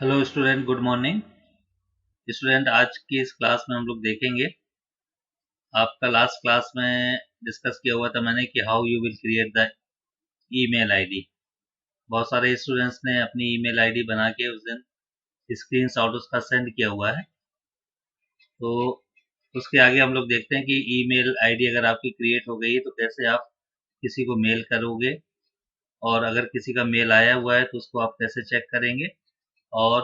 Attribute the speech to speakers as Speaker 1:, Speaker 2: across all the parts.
Speaker 1: Hello student, good morning. Student, आज की इस क्लास में हम लोग देखेंगे, आपका लास्ट क्लास में डिस्कस किया हुआ था मैंने कि how you will create the email ID. बहुत सारे स्टूडेंट्स ने अपनी ईमेल आईडी बना के उस दिन स्क्रीनशॉट उसका सेंड किया हुआ है। तो उसके आगे हम लोग देखते हैं कि ईमेल आईडी अगर आपकी क्रिएट हो गई है तो कैसे आप किसी को मेल करोगे, और अगर किसी का मेल आया हुआ है तो उसको आप कैसे चेक करेंगे, और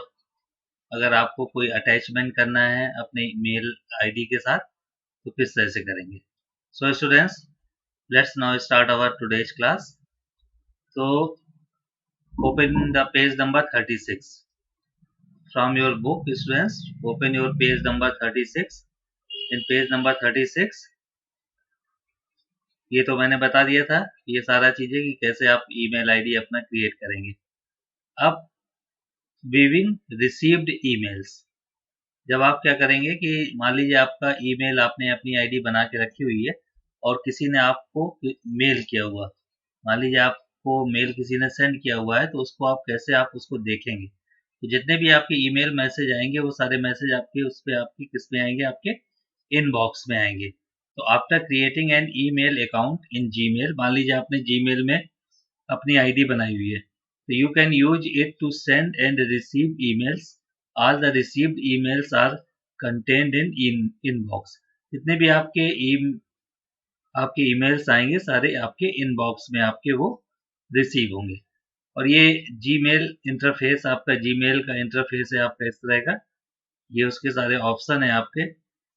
Speaker 1: अगर आपको कोई अटैचमेंट करना है अपने मेल आईडी के साथ तो किस तरह से करेंगे। So students, let's now start our today's class. तो open the page number 36 from your book. Students, open your page number 36. in page number 36 ये तो मैंने बता दिया था, ये सारा चीजें कि कैसे आप ईमेल आईडी अपना क्रिएट करेंगे। अब viewing received emails, जब आप क्या करेंगे कि मान लीजिए आपका ईमेल आपने अपनी आईडी बना के रखी हुई है और किसी ने आपको मेल किया हुआ, मान लीजिए आपको मेल किसी ने सेंड किया हुआ है, तो उसको आप कैसे आप उसको देखेंगे। तो जितने भी आपके ईमेल मैसेज आएंगे वो सारे मैसेज आपके उस पे आपके किस में आएंगे, आपके इनबॉक्स में आएंगे। तो after creating an email account in Gmail, मान लीजिए आपने जीमेल में अपनी आईडी बनाई हुई है, तो you can use it to send and receive emails. All the received emails are contained in inbox. जितने भी आपके ईमेल्स आएंगे सारे आपके इनबॉक्स में आपके वो रिसीव होंगे। और ये जीमेल इंटरफेस, आपका जीमेल का इंटरफेस है आपका इस तरह का। ये उसके सारे ऑप्शन है आपके,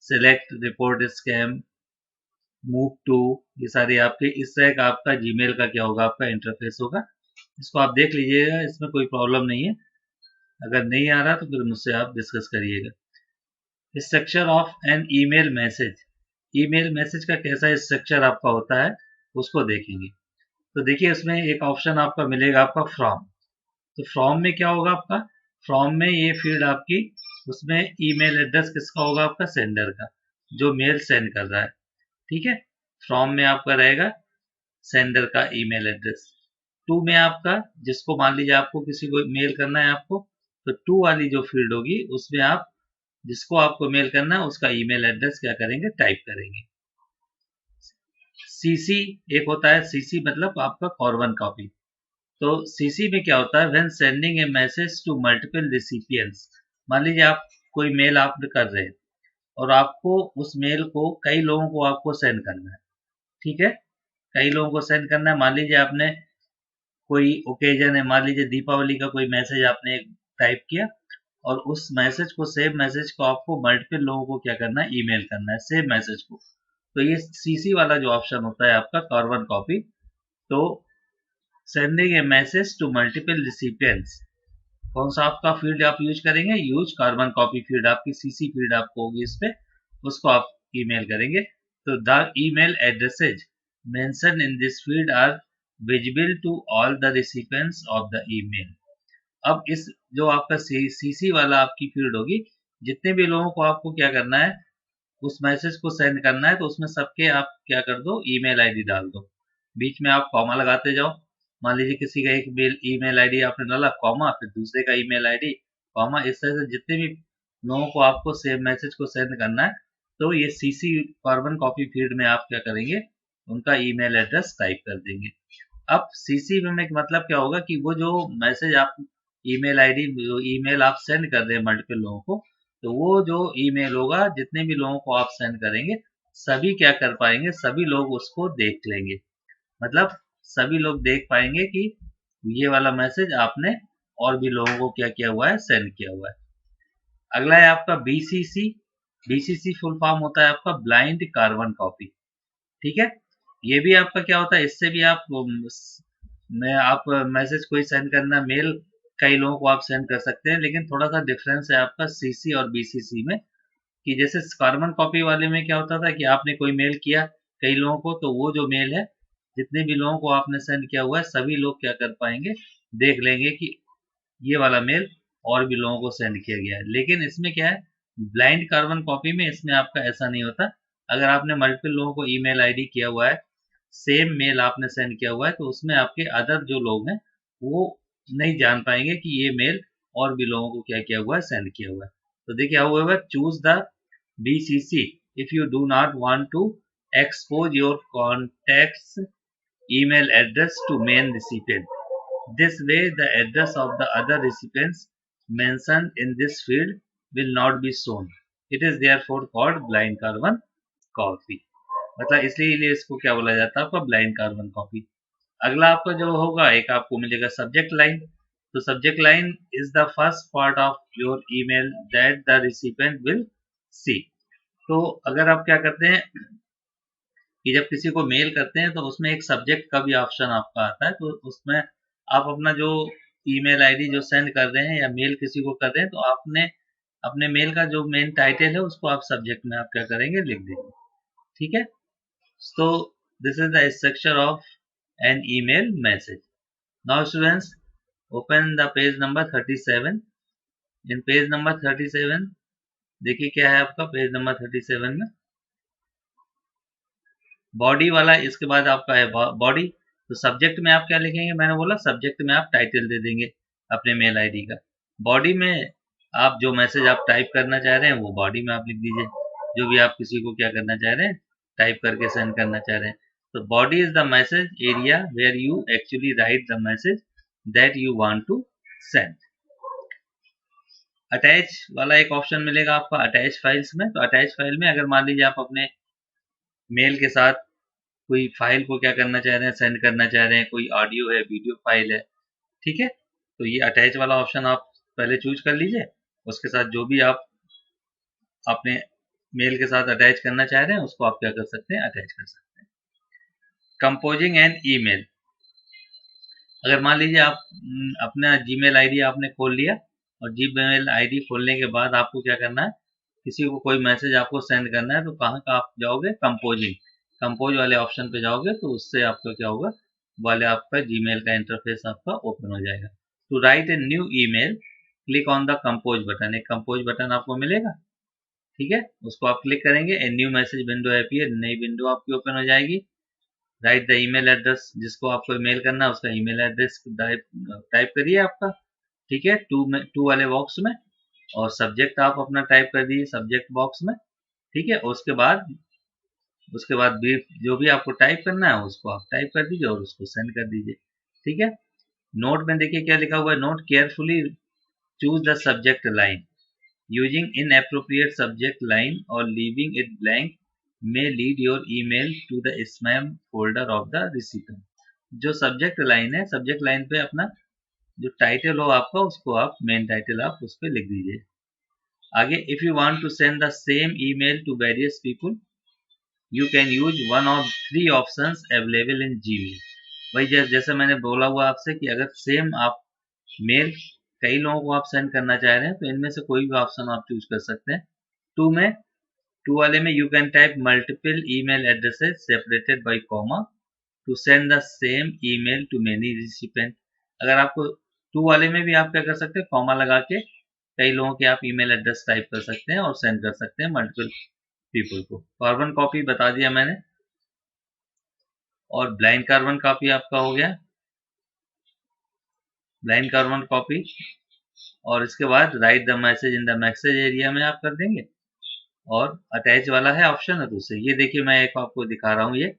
Speaker 1: select, report scam, move to, ये सारे आपके इस तरह का आपका जीमेल का क्या होगा, आपका इंटरफेस होगा। इसको आप देख लीजिएगा, इसमें कोई प्रॉब्लम नहीं है। अगर नहीं आ रहा तो फिर मुझसे आप डिस्कस करिएगा। Structure of an email message, email message का कैसा स्ट्रक्चर आपका होता है उसको देखेंगे। तो देखिए, इसमें एक ऑप्शन आपका मिलेगा आपका फ्रॉम। तो फ्रॉम में क्या होगा आपका, फ्रॉम में ये फील्ड आपकी, उसमें ईमेल एड्रेस किसका होगा, आपका सेंडर का, जो मेल सेंड कर रहा है। ठीक है, फ्रॉम में आपका रहेगा सेंडर का ईमेल एड्रेस। टू में आपका, जिसको मान लीजिए आपको किसी को मेल करना है आपको, तो टू वाली जो फील्ड होगी उसमें आप जिसको आपको मेल करना है उसका ईमेल एड्रेस क्या करेंगे, टाइप करेंगे। सीसी एक होता है, सीसी मतलब आपका फॉरवर्ड कॉपी। तो सीसी में क्या होता है, when sending a message to multiple recipients, मान लीजिए आप कोई मेल आप कर रहे हैं और आपको उस मेल को कई लोगों को आपको सेंड करना है। ठीक है, कई लोगों को सेंड करना है। मान लीजिए आपने कोई ओकेजन है, मान लीजिए दीपावली का कोई मैसेज आपने टाइप किया और उस मैसेज को, सेम मैसेज को आपको मल्टीपल लोगों को क्या करना है, ईमेल करना है सेम मैसेज को। तो ये सीसी वाला जो ऑप्शन होता है आपका कार्बन कॉपी। तो sending a message to multiple recipients, कौन सा आपका फील्ड आप यूज करेंगे, यूज कार्बन कॉपी फील्ड, आपकी सीसी फील्ड आपको होगी इस पे, उसको आप ईमेल करेंगे। तो the email addresses mention in this field are visible to all the recipients of the email. अब इस जो आपका सीसी वाला आपकी फील्ड होगी, जितने भी लोगों को आपको क्या करना है, उस मैसेज को सेंड करना है, तो उसमें सबके आप क्या कर दो, ईमेल आईडी डाल दो। बीच में आप कॉमा लगाते जाओ। मान लीजिए किसी का एक मेल ईमेल आईडी आपने डाला, कॉमा, फिर दूसरे का ईमेल आईडी, कॉमा, इस तरह से जितने भी लोगों को आपको सेम मैसेज को सेंड करना है, तो ये सीसी कार्बन कॉपी फील्ड में आप क्या करेंगे, उनका ईमेल एड्रेस टाइप कर देंगे। अब सीसी में मतलब क्या होगा कि वो जो मैसेज आप ईमेल आईडी, जो ईमेल आप सेंड कर रहे हैं मल्टीपल लोगों को, तो वो जो ईमेल होगा, जितने भी लोगों को आप सेंड करेंगे, सभी क्या कर पाएंगे, सभी लोग उसको देख लेंगे। मतलब सभी लोग देख पाएंगे कि ये वाला मैसेज आपने और भी लोगों को क्या किया हुआ है, सेंड किया हुआ है। अगला है आपका बीसीसी। बीसीसी फुल फॉर्म होता है आपका ब्लाइंड कार्बन कॉपी। ठीक है, ये भी आपका क्या होता है, इससे भी आप मैं आप मैसेज कोई सेंड करना, मेल कई लोगों को आप सेंड कर सकते हैं, लेकिन थोड़ा सा डिफरेंस है आपका सीसी और बीसीसी में। कि जैसे कार्बन कॉपी वाले में क्या होता था कि आपने कोई मेल किया कई लोगों को, तो वो जो मेल है, जितने भी लोगों को आपने सेंड किया हुआ है, सभी लोग क्या कर पाएंगे, देख लेंगे कि ये वाला मेल और भी लोगों को सेंड किया गया है। लेकिन इसमें क्या है, ब्लाइंड कार्बन कॉपी में इसमें आपका ऐसा नहीं होता। अगर आपने मल्टीपल लोगों को ईमेल आईडी किया हुआ है, सेम मेल आपने सेंड किया हुआ है, तो उसमें आपके अदर जो लोग हैं वो नहीं जान पाएंगे कि ये मेल और भी लोगों को क्या किया हुआ है, सेंड किया हुआ है। तो देखिए however choose the BCC if you do not want to expose your contact's email address to main recipient. This way, the address of the other recipients mentioned in this field will not be shown. It is therefore called blind carbon copy. मतलब इसलिए इसको क्या बोला जाता है, आपका blind carbon copy. अगला आपका जो होगा, एक आपको मिलेगा सब्जेक्ट लाइन। तो subject line is the first part of your email that the recipient will see. तो अगर आप क्या करते हैं कि जब किसी को मेल करते हैं तो उसमें एक सब्जेक्ट का भी ऑप्शन आपका आता है, तो उसमें आप अपना जो ईमेल आईडी जो सेंड कर रहे हैं या मेल किसी को कर रहे हैं, तो आपने अपने मेल का जो मेन टाइटल है उसको आप सब्जेक्ट में आप क्या करेंगे, लिख देंगे। ठीक है। So this is the structure of an email message. Now students, open the page number 37. In page number 37 देखिए क्या है आपका पेज नंबर 37 में बॉडी वाला, इसके बाद आपका है बॉडी। तो सब्जेक्ट में आप क्या लिखेंगे, मैंने बोला सब्जेक्ट में आप टाइटल दे देंगे अपने मेल आईडी का। बॉडी में आप जो मैसेज आप टाइप करना चाह रहे हैं वो बॉडी में आप लिख दीजिए, जो भी आप किसी को क्या करना चाह रहे हैं, टाइप करके सेंड करना चाह रहे हैं। तो body is the message area where you actually write the message that you want to send. Attach वाला एक ऑप्शन मिलेगा आपका अटैच फाइल्स में। तो अटैच फाइल में अगर मान लीजिए आप अपने मेल के साथ कोई फाइल को क्या करना चाह रहे हैं, सेंड करना चाह रहे हैं, कोई ऑडियो है, वीडियो फाइल है, ठीक है, तो ये अटैच वाला ऑप्शन आप पहले चूज कर लीजिए। उसके साथ जो भी आप अपने मेल के साथ अटैच करना चाह रहे हैं उसको आप क्या कर सकते हैं, अटैच कर सकते हैं। कंपोजिंग एन ईमेल, अगर मान लीजिए आप अपना जीमेल आईडी आपने खोल लिया और जीमेल आईडी खोलने के बाद आपको क्या करना है, किसी को कोई मैसेज आपको सेंड करना है, तो कहाँ का आप जाओगे, कंपोजिंग, कंपोज वाले ऑप्शन पे जाओगे, तो उससे आपका क्या होगा, वाले आपका जीमेल का इंटरफेस आपका ओपन हो जाएगा। To write a new email click on the compose button, एक कंपोज बटन आपको मिलेगा, ठीक है, उसको आप क्लिक करेंगे, a new message window appear, नई विंडो आपकी ओपन हो जाएगी। राइट द ईमेल एड्रेस, जिसको आपको मेल करना है उसका ईमेल एड्रेस टाइप करिए आपका, ठीक है, टू वाले बॉक्स में, और सब्जेक्ट आप अपना टाइप कर दीजिए सब्जेक्ट बॉक्स में, ठीक है। उसके बाद भी जो भी आपको टाइप करना है उसको आप टाइप कर दीजिए और उसको सेंड कर दीजिए, ठीक है। नोट में देखिए क्या लिखा हुआ है, note carefully choose the subject line, using inappropriate subject line और leaving it blank may lead your email to the spam folder of the recipient। जो सब्जेक्ट लाइन है, सब्जेक्ट लाइन पे अपना जो टाइटल हो आपका उसको आप मेन टाइटल आप उस पर लिख दीजिए। आगे if you want to send the same email to various people you can use one of 3 options available in Gmail. वही जैसे मैंने बोला हुआ आपसे कि अगर सेम आप मेल कई लोगों को आप सेंड करना चाह रहे हैं तो इनमें से कोई भी ऑप्शन आप चूज कर सकते हैं। टू वाले में you can type multiple email addresses separated by comma to send the same email to many recipient. अगर आपको टू वाले में भी आप क्या कर सकते हैं, कॉमा लगा के कई लोगों के आप ईमेल एड्रेस टाइप कर सकते हैं और सेंड कर सकते हैं मल्टीपल पीपल को। कार्बन कॉपी बता दिया मैंने, और ब्लाइंड कार्बन कॉपी आपका हो गया, ब्लाइंड कार्बन कॉपी। और इसके बाद right the message in the message area में आप कर देंगे, और अटैच वाला है ऑप्शन है तो उसे ये देखिए मैं एक आपको दिखा रहा हूँ, ये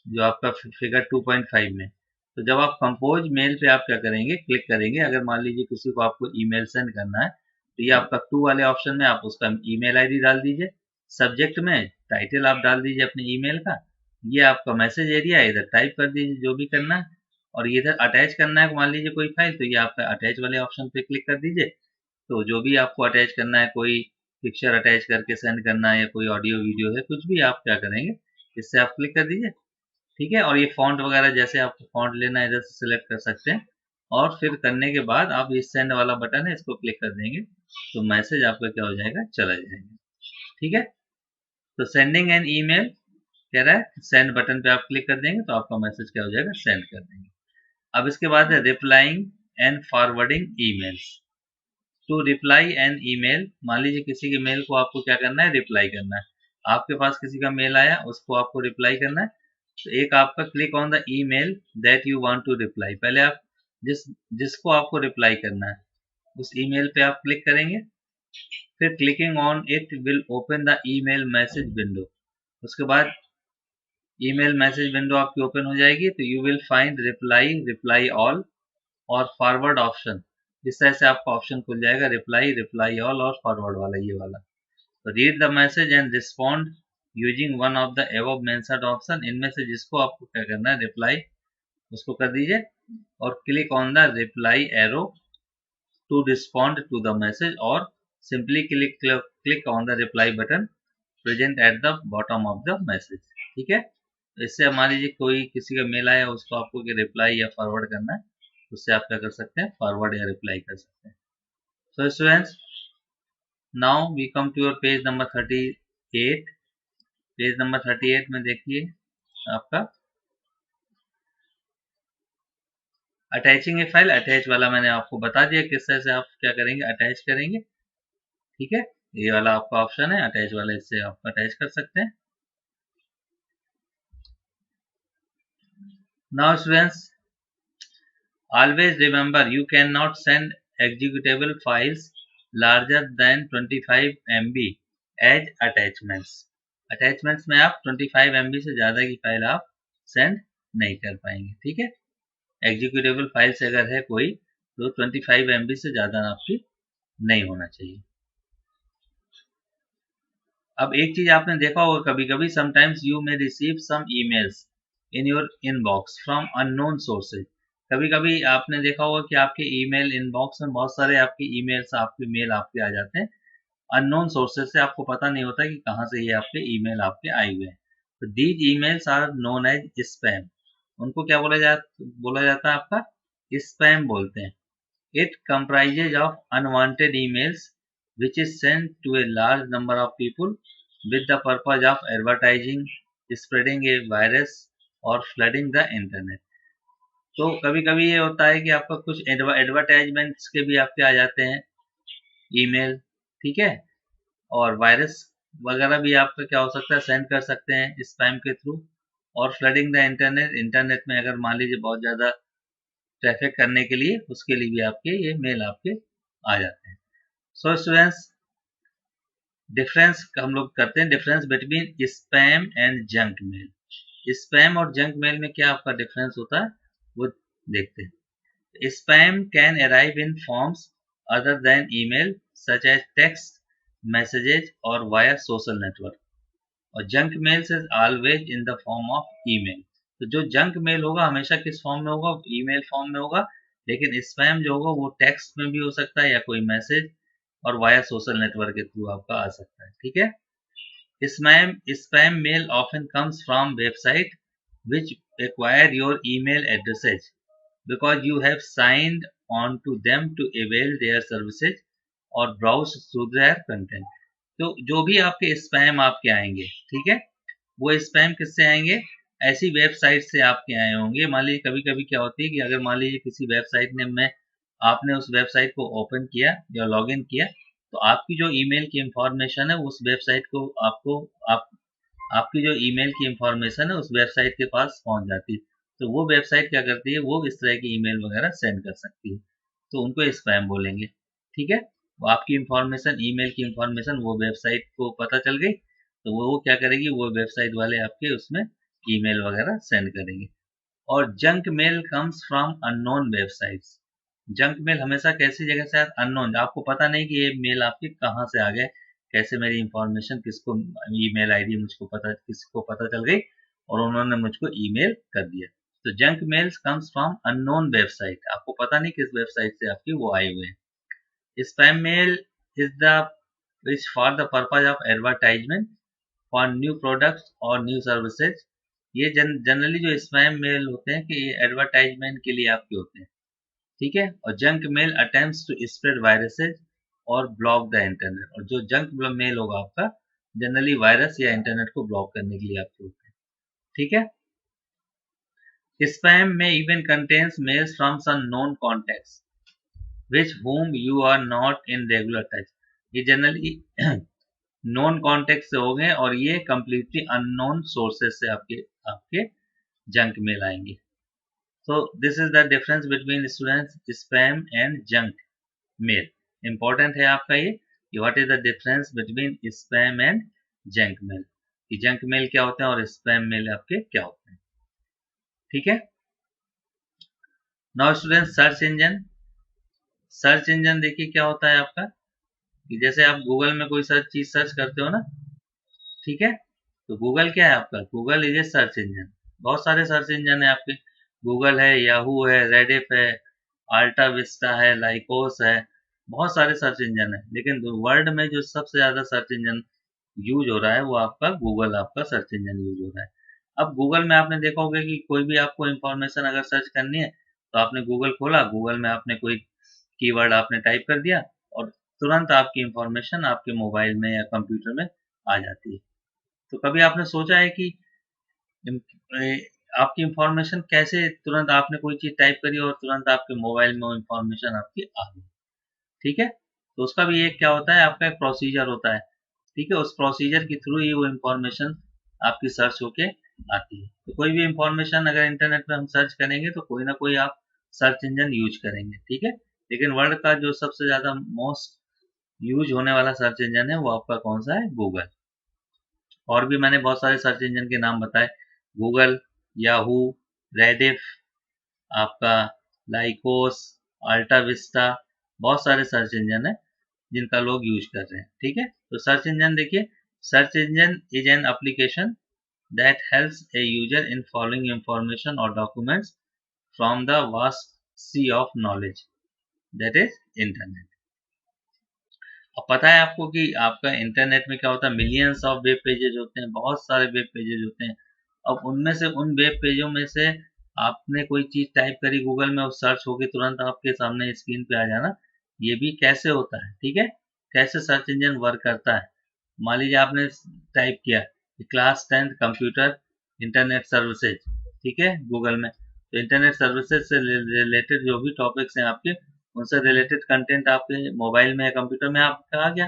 Speaker 1: जो आपका फिगर 2.5 में। तो जब आप कंपोज मेल पे आप क्या करेंगे, क्लिक करेंगे, अगर मान लीजिए किसी को आपको ईमेल सेंड करना है तो ये आपका टू वाले ऑप्शन में आप उसका ईमेल आईडी डाल दीजिए, सब्जेक्ट में टाइटल आप डाल दीजिए अपने ईमेल का, ये आपका मैसेज एरिया है, इधर टाइप कर दीजिए जो भी करना है, और ये इधर अटैच करना है मान लीजिए कोई फाइल, तो ये आपका अटैच वाले ऑप्शन पे क्लिक कर दीजिए। तो जो भी आपको अटैच करना है, कोई पिक्चर अटैच करके सेंड करना है या कोई ऑडियो वीडियो है, कुछ भी आप क्या करेंगे, इससे आप क्लिक कर दीजिए, ठीक है। और ये फॉन्ट वगैरह जैसे आपको फॉन्ट लेना है इधर से सिलेक्ट कर सकते हैं, और फिर करने के बाद आप ये सेंड वाला बटन है इसको क्लिक कर देंगे तो मैसेज आपका क्या हो जाएगा, चला जाएगा, ठीक है। तो सेंडिंग एन ईमेल कह रहा है, सेंड बटन पे आप क्लिक कर देंगे तो आपका मैसेज क्या हो जाएगा, सेंड कर देंगे। अब इसके बाद है replying and forwarding emails. To reply an email, मान लीजिए किसी के मेल को आपको क्या करना है, रिप्लाई करना है, आपके पास किसी का मेल आया उसको आपको रिप्लाई करना है, तो एक आपका click on the email that you want to reply, पहले आप जिसको आपको रिप्लाई करना है उस ईमेल पे आप क्लिक करेंगे, फिर clicking on it will open the email message window. उसके बाद ईमेल मैसेज विंडो आपकी ओपन हो जाएगी, तो you will find reply, reply all और फॉरवर्ड ऑप्शन। इस तरह से आपका ऑप्शन खुल जाएगा, रिप्लाई, रिप्लाई ऑल और फॉरवर्ड वाला, ये वाला। तो read the message and respond using one of the above mentioned option. इनमें से जिसको आपको क्या करना है, रिप्लाई, उसको कर दीजिए और click on the reply arrow to respond to the message, और simply click on the reply button present at the bottom of the message. ठीक है, तो इससे मान लीजिए कोई किसी का मेल आया, उसको आपको रिप्लाई या फॉरवर्ड करना है, उससे आप क्या कर सकते हैं, फॉरवर्ड या रिप्लाई कर सकते हैं। So students, now we come to your page number 38। Page number 38 में देखिए आपका अटैचिंग ए फाइल। अटैच वाला मैंने आपको बता दिया किस तरह से आप क्या करेंगे, अटैच करेंगे। ठीक है, ये वाला आपका ऑप्शन है अटैच वाला, इससे आप अटैच कर सकते हैं। Now students, always remember you cannot send executable files larger than 25 MB as attachments। attachments में आप 25 MB से ज़्यादा की फाइल आप सेंड नहीं कर पाएंगे। ठीक है, एग्जीक्यूटेबल फाइल्स अगर है कोई, तो 25 MB से ज़्यादा आपकी नहीं होना चाहिए। अब एक चीज आपने देखा होगा, कभी कभी sometimes you may receive some emails in your inbox from unknown sources. कभी कभी आपने देखा होगा कि आपके ईमेल इनबॉक्स में बहुत सारे आपके ईमेल्स, आपके मेल आपके आ जाते हैं अननोन सोर्सेज से। आपको पता नहीं होता कि कहाँ से ये आपके ईमेल आपके आए हुए हैं। तो these emails are known as spam. उनको क्या बोला जाता है आपका, स्पैम बोलते हैं। It comprises of unwanted emails which is sent to a large number of people with the purpose of advertising, spreading a virus और flooding the internet। तो कभी कभी ये होता है कि आपका कुछ एडवर्टाइजमेंट्स के भी आपके आ जाते हैं ईमेल। ठीक है, और वायरस वगैरह भी आपका क्या हो सकता है, सेंड कर सकते हैं स्पैम के थ्रू। और फ्लडिंग द इंटरनेट, इंटरनेट में अगर मान लीजिए बहुत ज़्यादा ट्रैफिक करने के लिए, उसके लिए भी आपके ये मेल आपके आ जाते हैं। सो स्टूडेंट्स, डिफरेंस हम लोग करते हैं, difference between spam and junk mail. Spam और जंक मेल में क्या आपका डिफरेंस होता है वो देखते हैं। Spam can arrive in forms other than email such as text messages और वाया सोशल नेटवर्क, और junk mails is always in the form of email. तो जो जंक मेल होगा हमेशा किस फॉर्म में होगा, ईमेल फॉर्म में होगा। लेकिन स्पैम जो होगा वो टेक्स्ट में भी हो सकता है या कोई मैसेज और वाया सोशल नेटवर्क के थ्रू आपका आ सकता है। ठीक है, spam mail often comes from website which acquire your email addresses because you have signed on to them to avail their services or browse through their content। तो जो भी आपके स्पैम आपके आएंगे, ठीक है, वो स्पैम किससे आएंगे, ऐसी वेबसाइट से आपके आए होंगे। मान लीजिए कभी कभी क्या होती है कि अगर मान लीजिए किसी वेबसाइट ने में आपने उस वेबसाइट को ओपन किया या लॉगिन किया, तो आपकी जो ईमेल की इंफॉर्मेशन है उस वेबसाइट को आपकी जो ईमेल की इंफॉर्मेशन है उस वेबसाइट के पास पहुंच जाती है। तो वो वेबसाइट क्या करती है, वो इस तरह की ईमेल वगैरह सेंड कर सकती है, तो उनको स्पैम बोलेंगे। ठीक है, वो आपकी इंफॉर्मेशन, ईमेल की इंफॉर्मेशन वो वेबसाइट को पता चल गई, तो वो क्या करेगी, वो वेबसाइट वाले आपके उसमें ईमेल वगैरह सेंड करेंगे। और junk mail comes from unknown websites. Junk mail हमेशा कैसी जगह से अननोन, आपको पता नहीं कि ये मेल आपके कहाँ से आ गए, कैसे मेरी इंफॉर्मेशन किसको, ईमेल आईडी मुझको पता, किसको पता चल गई और उन्होंने मुझको ईमेल कर दिया। तो junk mails comes from unknown website, आपको पता नहीं किस वेबसाइट से आपके वो आए हुए हैं। Spam mail is the is for the purpose of advertisement for new products और न्यू सर्विसेज। ये जनरली जो स्पैम मेल होते हैं कि ये एडवर्टाइजमेंट के लिए आपके होते हैं। ठीक है, और junk mail attempts to spread viruses और ब्लॉक द इंटरनेट। और जो जंक मेल होगा आपका जनरली वायरस या इंटरनेट को ब्लॉक करने के लिए आपके होते हैं। ठीक है, स्पैम में even contains mails from some known contacts which whom you are not in regular touch। ये जनरली नॉन कॉन्टेक्ट से होंगे और ये कंप्लीटली अननोन सोर्सेज से आपके आपके जंक मेल आएंगे। So this is the difference between students spam and junk mail. Important है आपका ये कि what is the difference between spam and junk mail, कि जंक मेल क्या होते हैं और स्पैम मेल आपके क्या होते हैं। ठीक है। Now student, search engine. Search engine देखिए क्या होता है आपका, कि जैसे आप गूगल में कोई चीज सर्च करते हो ना, ठीक है, तो गूगल क्या है आपका, Google is a search engine. बहुत सारे सर्च इंजन है आपके, गूगल है, याहू है, रेडिफ है, आल्टा विस्टा है, लाइकोस है, बहुत सारे सर्च इंजन है, लेकिन वर्ल्ड में जो सबसे ज्यादा सर्च इंजन यूज हो रहा है वो आपका गूगल, आपका सर्च इंजन यूज हो रहा है। अब गूगल में आपने देखा होगा कि कोई भी आपको इंफॉर्मेशन अगर सर्च करनी है तो आपने गूगल खोला, गूगल में आपने कोई कीवर्ड आपने टाइप कर दिया और तुरंत आपकी इंफॉर्मेशन आपके मोबाइल में या कंप्यूटर में आ जाती है। तो कभी आपने सोचा है कि आपकी इंफॉर्मेशन कैसे, तुरंत आपने कोई चीज टाइप करी और तुरंत आपके मोबाइल में वो इंफॉर्मेशन आपकी आ गई। ठीक है, तो उसका भी एक क्या होता है, आपका एक प्रोसीजर होता है। ठीक है, उस प्रोसीजर के थ्रू ही वो इंफॉर्मेशन आपकी सर्च होके आती है। तो कोई भी इंफॉर्मेशन अगर इंटरनेट पे हम सर्च करेंगे तो कोई ना कोई आप सर्च इंजन यूज करेंगे। ठीक है, लेकिन वर्ल्ड का जो सबसे ज्यादा मोस्ट यूज होने वाला सर्च इंजन है वो आपका कौन सा है, गूगल। और भी मैंने बहुत सारे सर्च इंजन के नाम बताए, गूगल, याहू, रेडिफ, आपका लाइकोस, अल्टा विस्टा, बहुत सारे सर्च इंजन है जिनका लोग यूज कर रहे हैं। ठीक है, तो सर्च इंजन देखिए, search engine is an application that helps a user in following information और documents from the vast sea of knowledge that is internet. अब पता है आपको कि आपका इंटरनेट में क्या होता है, मिलियंस ऑफ वेब पेजेज होते हैं, बहुत सारे वेब पेजेज होते हैं। अब उनमें से, उन वेब पेजों में से आपने कोई चीज टाइप करी गूगल में और सर्च होगी तुरंत आपके सामने स्क्रीन पे आ जाना, ये भी कैसे होता है। ठीक है, कैसे सर्च इंजन वर्क करता है। मान लीजिए आपने टाइप किया class 10th computer internet services, ठीक है, गूगल में, तो इंटरनेट सर्विसेज से रिलेटेड जो भी टॉपिक्स हैं आपके, उनसे रिलेटेड कंटेंट आपके मोबाइल में या कंप्यूटर में आपका आ गया।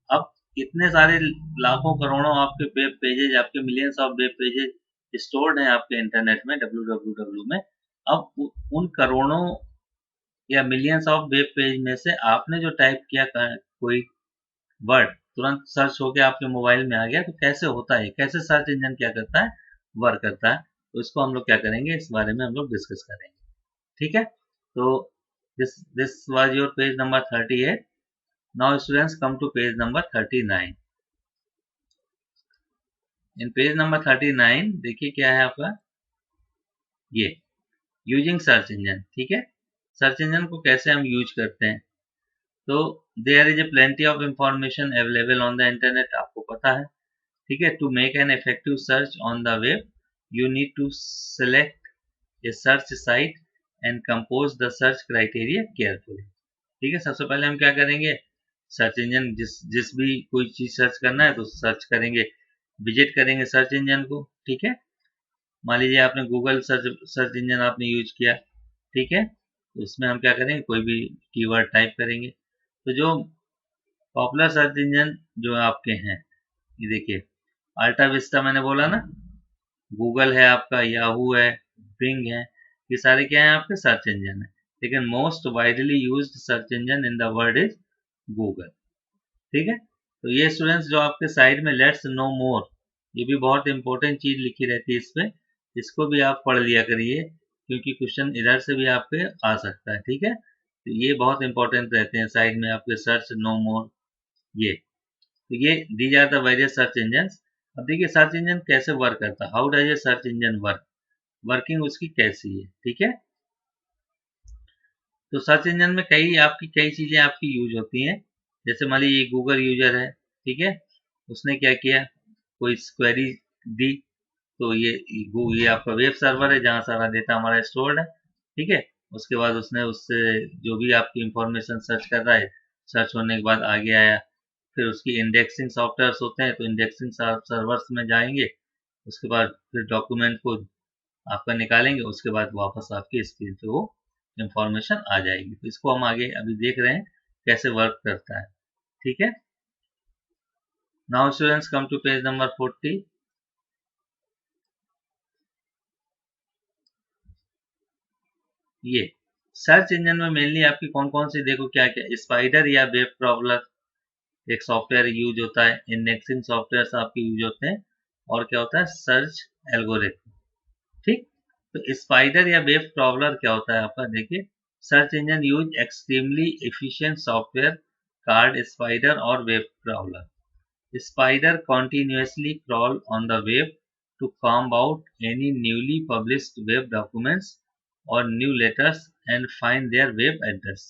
Speaker 1: अब इतने सारे लाखों करोड़ों आपके वेब पेजेज, आपके millions of web pages stored हैं आपके इंटरनेट में, www में। अब उन करोड़ों या मिलियंस ऑफ वेब पेज में से आपने जो टाइप किया कोई वर्ड, तुरंत सर्च होके आपके मोबाइल में आ गया, तो कैसे होता है, कैसे सर्च इंजन क्या करता है, वर्क करता है। तो इसको हम लोग क्या करेंगे, इस बारे में हम लोग डिस्कस करेंगे। ठीक है, तो this was your page number 38. Now students come to page number 39. In page number 39 देखिए क्या है आपका, ये यूजिंग सर्च इंजन। ठीक है, सर्च इंजन को कैसे हम यूज करते हैं। तो there is a plenty of information available on the internet, आपको पता है। ठीक है, to make an effective search on the web you need to select a search site and compose the search criteria carefully. ठीक है, सबसे पहले हम क्या करेंगे, सर्च इंजन जिस जिस भी कोई चीज सर्च करना है तो सर्च करेंगे, विजिट करेंगे सर्च इंजन को। ठीक है, मान लीजिए आपने गूगल सर्च सर्च इंजन आपने यूज किया, ठीक है, तो उसमें हम क्या करेंगे, कोई भी कीवर्ड टाइप करेंगे। तो जो पॉपुलर सर्च इंजन जो आपके हैं, ये देखिए, अल्टा विस्टा मैंने बोला ना, गूगल है आपका, याहू है, बिंग है, ये सारे क्या है आपके सर्च इंजन है। लेकिन most widely used search engine in the world is Google. ठीक है, तो ये स्टूडेंट्स जो आपके साइड में लेट्स नो मोर, ये भी बहुत इंपॉर्टेंट चीज लिखी रहती है इस पे, इसको भी आप पढ़ लिया करिए क्योंकि क्वेश्चन इधर से भी आपके आ सकता है। ठीक है, तो ये बहुत इंपॉर्टेंट रहते हैं साइड में आपके, सर्च नो मोर, ये, तो ये these are the various search engine. अब देखिए सर्च इंजन कैसे वर्क करता है, how does a search engine work, working उसकी कैसी है। ठीक है, तो सर्च इंजन में कई चीजें आपकी यूज होती हैं। जैसे मान लीजिए गूगल यूजर है, ठीक है, उसने क्या किया, कोई क्वेरी दी, तो ये आपका वेब सर्वर है जहाँ सारा डेटा हमारा स्टोर्ड है। ठीक है, उसके बाद उसने उससे जो भी आपकी इंफॉर्मेशन सर्च कर रहा है, सर्च होने के बाद आगे आया, फिर उसकी इंडेक्सिंग सॉफ्टवेयर्स होते हैं, तो इंडेक्सिंग सर्वर्स में जाएंगे, उसके बाद फिर डॉक्यूमेंट को आपका निकालेंगे, उसके बाद वापस आपकी स्क्रीन पे वो इंफॉर्मेशन आ जाएगी। तो इसको हम आगे अभी देख रहे हैं कैसे वर्क करता है। ठीक है, now students come to page number 40। ये सर्च इंजन में मेनली आपकी कौन कौन सी, देखो क्या क्या, स्पाइडर या वेब क्रॉलर एक सॉफ्टवेयर यूज होता है, इंडेक्सिंग सॉफ्टवेयर आपके यूज होते हैं, और क्या होता है सर्च एल्गोरिथम। ठीक, तो स्पाइडर या वेब क्रॉलर क्या होता है आपका, देखिए search engine use extremely efficient software called spider और web crawler. Spider continuously crawl on the web to comb out any newly published web documents or new letters and find their web address.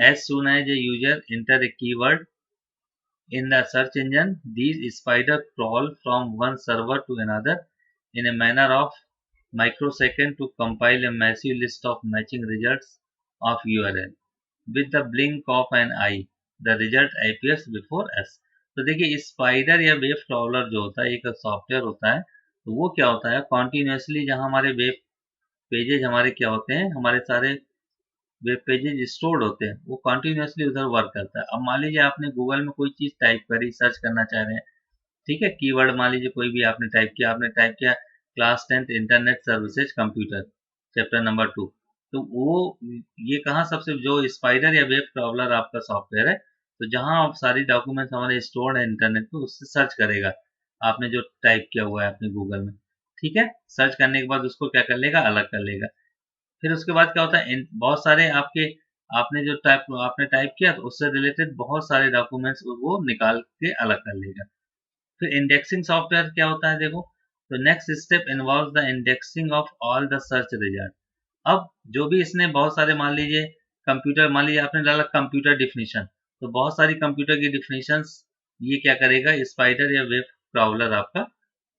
Speaker 1: As soon as a user enter a keyword in the search engine, these spiders crawl from one server to another in a manner of microsecond to compile a massive list of matching results of URL. With the blink of an eye, the result appears before us. तो देखिए spider या web crawler जो होता है एक software होता है, तो वो क्या होता है कॉन्टिन्यूसली, जहां हमारे वेब पेजेज हमारे क्या होते हैं, हमारे सारे वेब पेजेज स्टोर्ड होते हैं, वो कॉन्टिन्यूसली उधर वर्क करता है। अब मान लीजिए आपने गूगल में कोई चीज टाइप करी, सर्च करना चाह रहे हैं, ठीक है, कीवर्ड मान लीजिए कोई भी आपने टाइप किया, class 10th internet services computer chapter number 2, तो वो ये कहाँ सबसे, जो स्पाइडर या वेब क्रॉलर आपका सॉफ्टवेयर है, तो जहां आप सारी डॉक्यूमेंट्स हमारे स्टोर्ड है इंटरनेट पे, उससे सर्च करेगा आपने जो टाइप किया हुआ है अपने गूगल में। ठीक है, सर्च करने के बाद उसको क्या कर लेगा, अलग कर लेगा। फिर उसके बाद क्या होता है, बहुत सारे आपके, आपने टाइप किया तो उससे रिलेटेड बहुत सारे डॉक्यूमेंट्स वो निकाल के अलग कर लेगा। फिर इंडेक्सिंग सॉफ्टवेयर क्या होता है, देखो, तो next step involve the indexing of all the search result. अब जो भी इसने बहुत सारे, मान लीजिए आपने डाला कंप्यूटर डिफिनीशन, तो बहुत सारी कंप्यूटर की डिफिनीशंस ये क्या करेगा, स्पाइडर या वेब क्राउलर आपका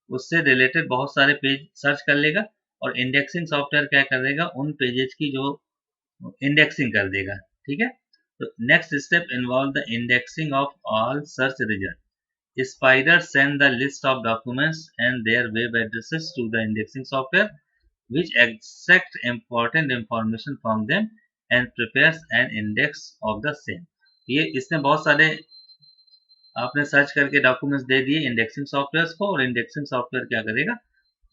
Speaker 1: उससे रिलेटेड बहुत सारे पेज सर्च कर लेगा, और इंडेक्सिंग सॉफ्टवेयर क्या कर देगा, उन पेजेस की जो इंडेक्सिंग कर देगा। ठीक है, तो next step involve the indexing of all search result. Spider send the list of documents and their web addresses to the indexing software, which extracts important information from them and prepares an index of the same. ये इसने बहुत सारे आपने search करके documents दे दिए indexing software को, और indexing software क्या करेगा,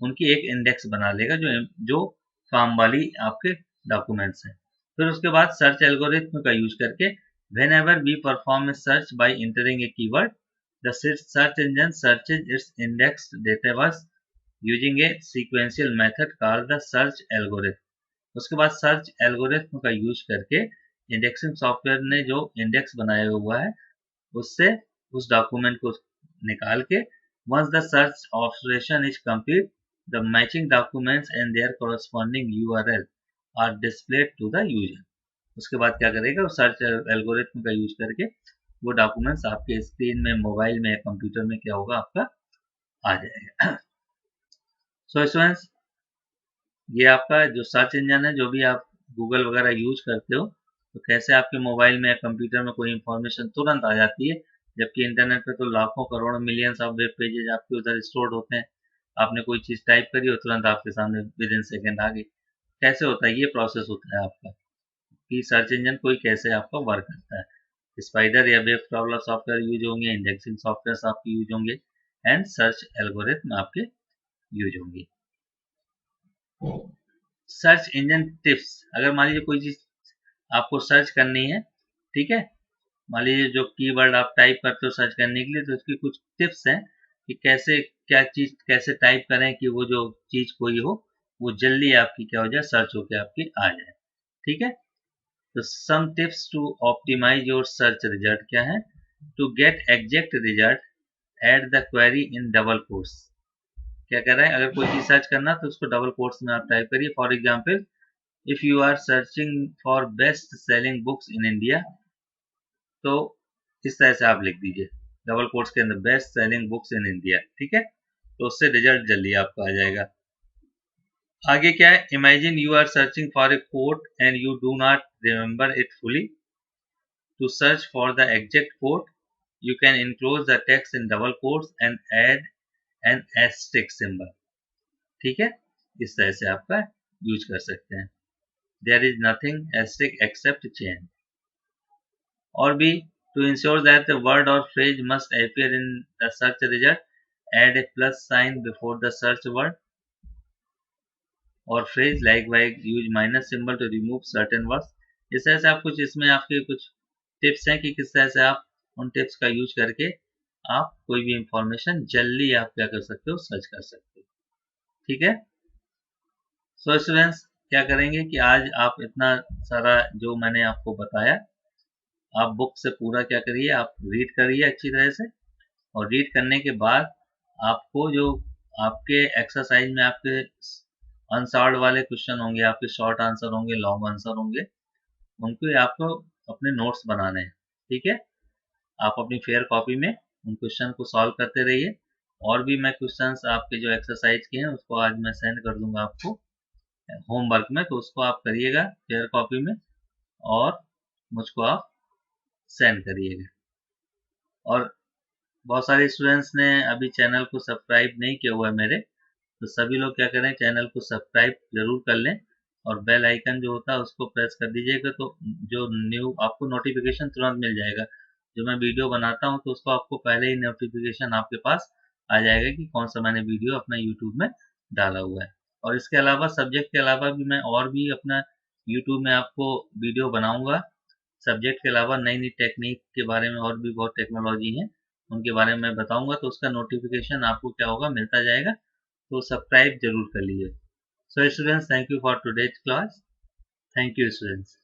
Speaker 1: उनकी एक इंडेक्स बना लेगा जो जो काम वाली आपके डॉक्यूमेंट्स हैं। फिर उसके बाद सर्च एल्गोरिथम का यूज करके whenever we perform a search by entering a keyword, the search engine searches its indexed database using a sequential method called the search algorithm। उसके बाद सर्च एल्गोरिथम का यूज करके इंडेक्सिंग सॉफ्टवेयर ने जो index बनाया हुआ है उससे उस डॉक्यूमेंट को निकाल के, once the search operation is complete, the matching documents and their corresponding URL are displayed to the user। उसके बाद क्या करेगा, सर्च एल्गोरिथम का यूज करके वो डॉक्यूमेंट्स आपके स्क्रीन में, मोबाइल में, कंप्यूटर में क्या होगा, आपका आ जाएगा। सो स्टूडेंट्स, ये आपका जो सर्च इंजन है, जो भी आप गूगल वगैरह यूज करते हो, तो कैसे आपके मोबाइल में या कंप्यूटर में कोई इंफॉर्मेशन तुरंत आ जाती है, जबकि इंटरनेट पे तो लाखों करोड़ों मिलियंस ऑफ वेब पेजेज आपके उधर स्टोर्ड होते हैं। आपने कोई चीज़ टाइप करी और तुरंत आपके सामने विद इन सेकेंड आ गई। कैसे होता है, ये प्रोसेस होता है आपका कि सर्च इंजन कोई कैसे आपका वर्क करता है। स्पाइडर या वेब क्रॉलर सॉफ्टवेयर यूज होंगे, इंडेक्सिंग सॉफ्टवेयर आपके यूज होंगे, एंड सर्च एल्गोरिथम आपके यूज होंगे। सर्च इंजन टिप्स, अगर मान लीजिए कोई चीज आपको सर्च करनी है, ठीक है, मान लीजिए जो कीवर्ड आप टाइप करते हो सर्च करने के लिए, तो उसकी कुछ टिप्स हैं कि कैसे क्या चीज कैसे टाइप करें कि वो जो चीज कोई हो वो जल्दी आपकी क्या हो जाए, सर्च होकर आपकी आ जाए। ठीक है, तो some tips to optimize your search result क्या है, to get exact result add the query in double quotes. क्या कह रहा है, अगर कोई चीज सर्च करना तो उसको डबल कोट्स में आप टाइप करिए। For example, if you are searching for best selling books in India, तो इस तरह से आप लिख दीजिए डबल कोट्स के अंदर, best selling books in India. ठीक है, तो उससे रिजल्ट जल्दी आपको आ जाएगा। आगे क्या है, imagine you are searching for a quote and you do not remember it fully. To search for the exact quote, you can enclose the text in double quotes and add an asterisk symbol। ठीक है, इस तरह से आपका use कर सकते हैं। there is nothing asterisk except change। और भी, to ensure that the word or phrase must appear in the search result, add a plus sign before the search word। और फ्रेज लाइक वाइक use minus symbol to remove certain words. इस तरह से आप कुछ इसमें आपके कुछ टिप्स हैं कि किस तरह से आप उन टिप्स का यूज करके आप कोई भी इंफॉर्मेशन जल्दी आप क्या कर सकते हो, सर्च कर सकते हो। ठीक है। सो स्टूडेंट्स, क्या करेंगे कि आज आप इतना सारा जो मैंने आपको बताया, आप बुक से पूरा क्या करिए, आप रीड करिए अच्छी तरह से। और रीड करने के बाद आपको जो आपके एक्सरसाइज में आपके अनसॉल्व वाले क्वेश्चन होंगे, आपके शॉर्ट आंसर होंगे, लॉन्ग आंसर होंगे, उनको आपको अपने नोट्स बनाने हैं। ठीक है। आप अपनी फेयर कॉपी में उन क्वेश्चन को सॉल्व करते रहिए। और भी मैं क्वेश्चंस आपके जो एक्सरसाइज के हैं उसको आज मैं सेंड कर दूंगा आपको होमवर्क में, तो उसको आप करिएगा फेयर कॉपी में और मुझको आप सेंड करिएगा। और बहुत सारे स्टूडेंट्स ने अभी चैनल को सब्सक्राइब नहीं किया हुआ है मेरे, तो सभी लोग क्या करें, चैनल को सब्सक्राइब जरूर कर लें और बेल आइकन जो होता है उसको प्रेस कर दीजिएगा, तो जो न्यू आपको नोटिफिकेशन तुरंत मिल जाएगा। जो मैं वीडियो बनाता हूँ तो उसको आपको पहले ही नोटिफिकेशन आपके पास आ जाएगा कि कौन सा मैंने वीडियो अपना यूट्यूब में डाला हुआ है। और इसके अलावा सब्जेक्ट के अलावा भी मैं और भी अपना यूट्यूब में आपको वीडियो बनाऊंगा। सब्जेक्ट के अलावा नई नई टेक्निक के बारे में और भी बहुत टेक्नोलॉजी है, उनके बारे में मैं बताऊंगा, तो उसका नोटिफिकेशन आपको क्या होगा, मिलता जाएगा। तो सब्सक्राइब जरूर कर लीजिए। So students, thank you for today's class. Thank you students.